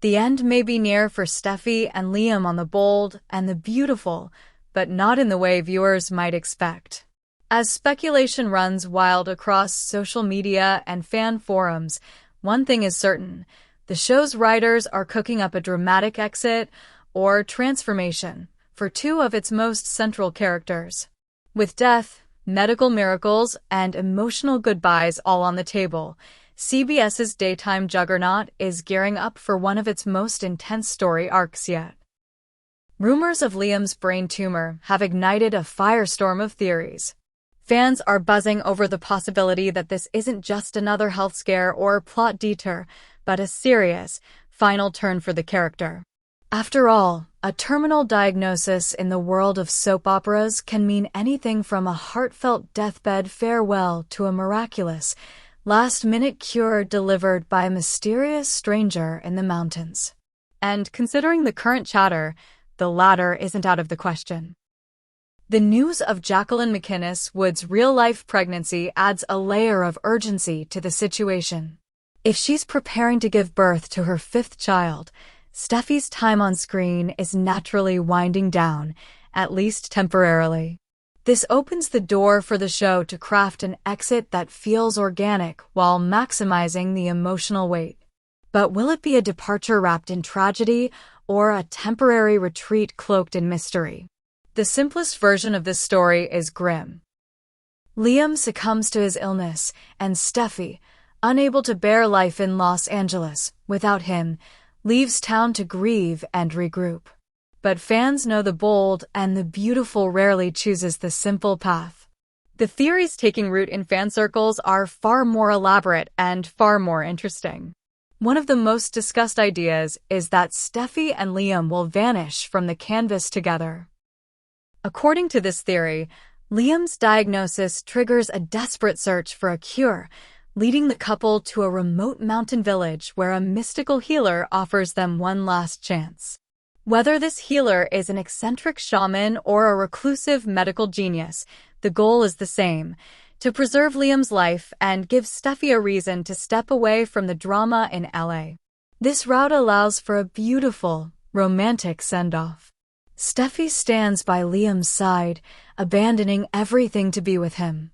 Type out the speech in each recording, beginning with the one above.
The end may be near for Steffy and Liam on the bold and the beautiful, but not in the way viewers might expect. As speculation runs wild across social media and fan forums, one thing is certain: the show's writers are cooking up a dramatic exit or transformation for two of its most central characters. With death, medical miracles, and emotional goodbyes all on the table, CBS's daytime juggernaut is gearing up for one of its most intense story arcs yet. Rumors of Liam's brain tumor have ignited a firestorm of theories. Fans are buzzing over the possibility that this isn't just another health scare or plot detour, but a serious, final turn for the character. After all, a terminal diagnosis in the world of soap operas can mean anything from a heartfelt deathbed farewell to a miraculous, last-minute cure delivered by a mysterious stranger in the mountains. And considering the current chatter, the latter isn't out of the question. The news of Jacqueline MacInnes Wood's real-life pregnancy adds a layer of urgency to the situation. If she's preparing to give birth to her fifth child, Steffy's time on screen is naturally winding down, at least temporarily. This opens the door for the show to craft an exit that feels organic while maximizing the emotional weight. But will it be a departure wrapped in tragedy or a temporary retreat cloaked in mystery? The simplest version of this story is grim. Liam succumbs to his illness, and Steffy, unable to bear life in Los Angeles without him, leaves town to grieve and regroup. But fans know the bold and the beautiful rarely chooses the simple path. The theories taking root in fan circles are far more elaborate and far more interesting. One of the most discussed ideas is that Steffy and Liam will vanish from the canvas together. According to this theory, Liam's diagnosis triggers a desperate search for a cure, leading the couple to a remote mountain village where a mystical healer offers them one last chance. Whether this healer is an eccentric shaman or a reclusive medical genius, the goal is the same: to preserve Liam's life and give Steffy a reason to step away from the drama in LA. This route allows for a beautiful, romantic send-off. Steffy stands by Liam's side, abandoning everything to be with him.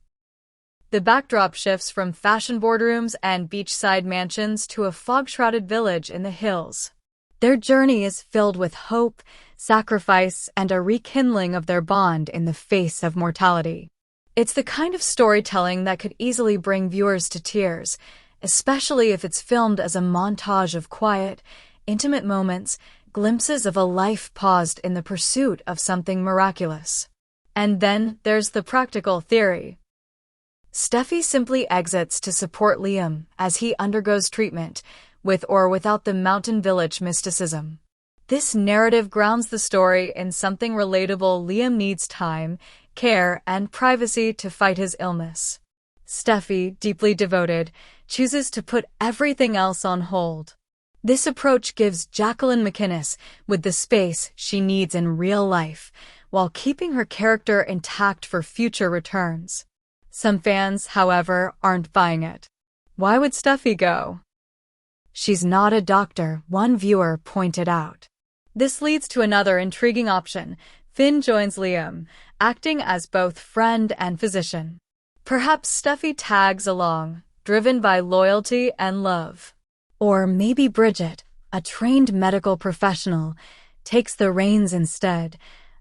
The backdrop shifts from fashion boardrooms and beachside mansions to a fog-shrouded village in the hills. Their journey is filled with hope, sacrifice, and a rekindling of their bond in the face of mortality. It's the kind of storytelling that could easily bring viewers to tears, especially if it's filmed as a montage of quiet, intimate moments, glimpses of a life paused in the pursuit of something miraculous. And then there's the practical theory. Steffy simply exits to support Liam as he undergoes treatment, with or without the mountain village mysticism. This narrative grounds the story in something relatable. Liam needs time, care, and privacy to fight his illness. Steffy, deeply devoted, chooses to put everything else on hold. This approach gives Jacqueline MacInnes Wood the space she needs in real life, while keeping her character intact for future returns. Some fans, however, aren't buying it. Why would Steffy go? She's not a doctor, one viewer pointed out. This leads to another intriguing option. Finn joins Liam, acting as both friend and physician. Perhaps Steffy tags along, driven by loyalty and love. Or maybe Bridget, a trained medical professional, takes the reins instead,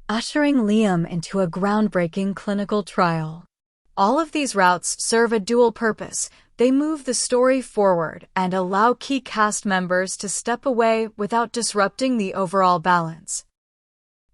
ushering Liam into a groundbreaking clinical trial. All of these routes serve a dual purpose. They move the story forward and allow key cast members to step away without disrupting the overall balance.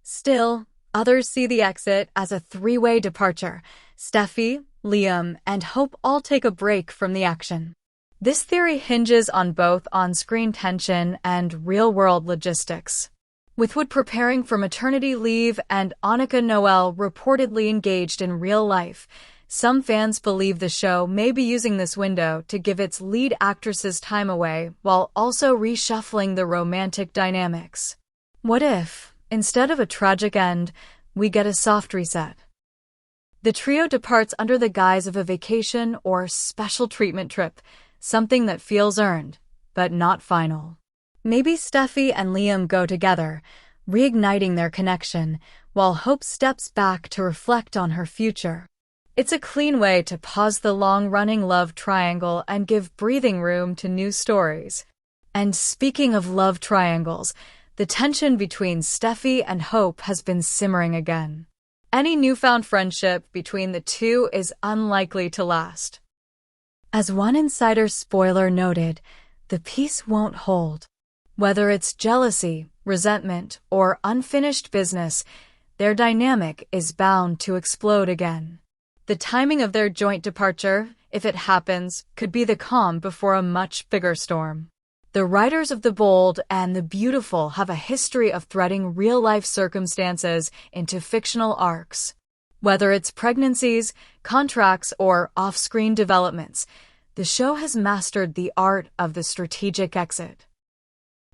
Still, others see the exit as a three-way departure. Steffy, Liam, and Hope all take a break from the action. This theory hinges on both on-screen tension and real-world logistics. With Wood preparing for maternity leave and Annika Noel reportedly engaged in real life, some fans believe the show may be using this window to give its lead actresses time away while also reshuffling the romantic dynamics. What if, instead of a tragic end, we get a soft reset? The trio departs under the guise of a vacation or special treatment trip, something that feels earned, but not final. Maybe Steffy and Liam go together, reigniting their connection, while Hope steps back to reflect on her future. It's a clean way to pause the long-running love triangle and give breathing room to new stories. And speaking of love triangles, the tension between Steffy and Hope has been simmering again. Any newfound friendship between the two is unlikely to last. As one insider spoiler noted, the peace won't hold. Whether it's jealousy, resentment, or unfinished business, their dynamic is bound to explode again. The timing of their joint departure, if it happens, could be the calm before a much bigger storm. The writers of The Bold and the Beautiful have a history of threading real-life circumstances into fictional arcs. Whether it's pregnancies, contracts, or off-screen developments, the show has mastered the art of the strategic exit.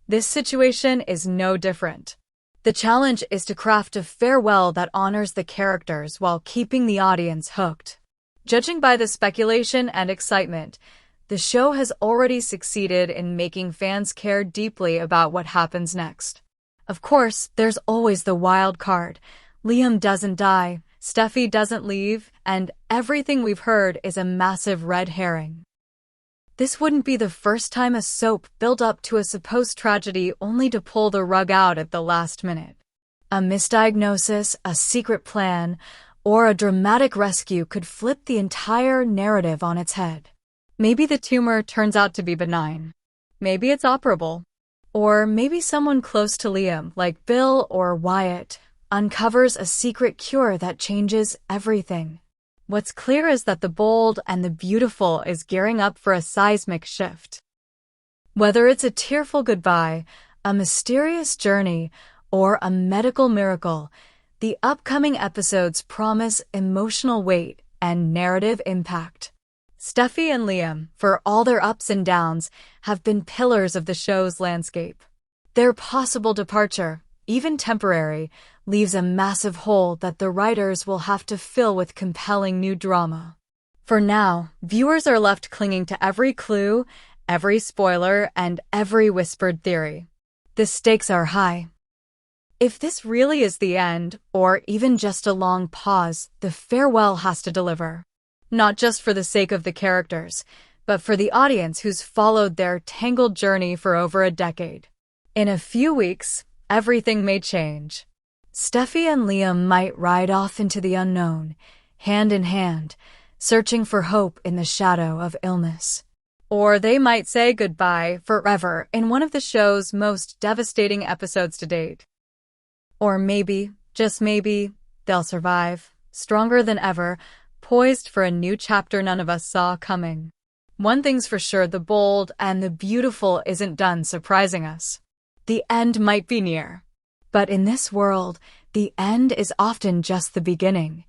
This situation is no different. The challenge is to craft a farewell that honors the characters while keeping the audience hooked. Judging by the speculation and excitement, the show has already succeeded in making fans care deeply about what happens next. Of course, there's always the wild card. Liam doesn't die, Steffy doesn't leave, and everything we've heard is a massive red herring. This wouldn't be the first time a soap built up to a supposed tragedy only to pull the rug out at the last minute. A misdiagnosis, a secret plan, or a dramatic rescue could flip the entire narrative on its head. Maybe the tumor turns out to be benign. Maybe it's operable. Or maybe someone close to Liam, like Bill or Wyatt, uncovers a secret cure that changes everything. What's clear is that The Bold and the Beautiful is gearing up for a seismic shift. Whether it's a tearful goodbye, a mysterious journey, or a medical miracle, the upcoming episodes promise emotional weight and narrative impact. Steffy and Liam, for all their ups and downs, have been pillars of the show's landscape. Their possible departure, even temporary, leaves a massive hole that the writers will have to fill with compelling new drama. For now, viewers are left clinging to every clue, every spoiler, and every whispered theory. The stakes are high. If this really is the end, or even just a long pause, the farewell has to deliver. Not just for the sake of the characters, but for the audience who's followed their tangled journey for over a decade. In a few weeks, everything may change. Steffy and Liam might ride off into the unknown, hand in hand, searching for hope in the shadow of illness. Or they might say goodbye forever in one of the show's most devastating episodes to date. Or maybe, just maybe, they'll survive, stronger than ever, poised for a new chapter none of us saw coming. One thing's for sure, The Bold and the Beautiful isn't done surprising us. The end might be near. But in this world, the end is often just the beginning.